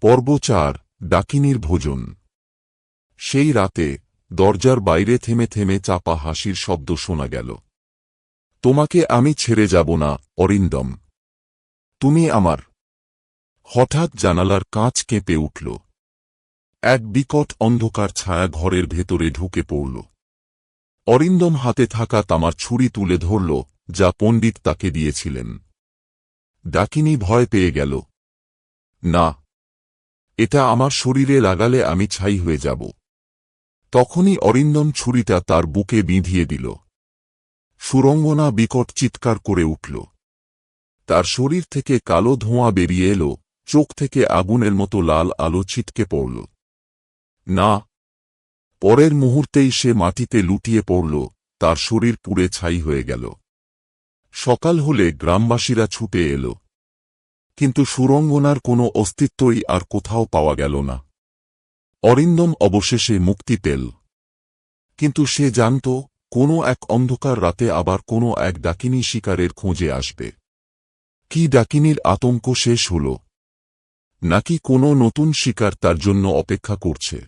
পর্ব ৪ ডাকিনীর ভোজন। সেই রাতে দরজার বাইরে থেমে থেমে চাপা হাসির শব্দ শোনা গেল। তোমাকে আমি ছেড়ে যাব না, অরিন্দম। তুমি আমার। হঠাৎ জানালার কাঁচ কেঁপে উঠল। এক বিকট অন্ধকার ছায়া ঘরের ভেতরে ঢুকে পড়ল। অরিন্দম হাতে থাকা তামার ছুরি তুলে ধরল, যা পণ্ডিত তাকে দিয়েছিলেন। ডাকিনী ভয় পেয়ে গেল। না, এটা আমার শরীরে লাগালে আমি ছাই হয়ে যাব। তখনই অরিন্দম ছুরিটা তার বুকে বিঁধিয়ে দিল। সুরঙ্গনা বিকট চিৎকার করে উঠল। তার শরীর থেকে কালো ধোঁয়া বেরিয়ে এলো, চোখ থেকে আগুনের মতো লাল আলো ছিটকে পড়ল। না! পরের মুহূর্তেই সে মাটিতে লুটিয়ে পড়ল, তার শরীর পুড়ে ছাই হয়ে গেল। সকাল হলে গ্রামবাসীরা ছুটে এল, কিন্তু সুরঙ্গনার কোনো অস্তিত্বই আর কোথাও পাওয়া গেল না। অরিন্দম অবশেষে মুক্তি পেল, কিন্তু সে জানত কোনো এক অন্ধকার রাতে আবার কোনো এক ডাকিনী শিকারের খোঁজে আসবে। কি ডাকিনীর আতঙ্ক শেষ হল, নাকি কোনো নতুন শিকার তার জন্য অপেক্ষা করছে?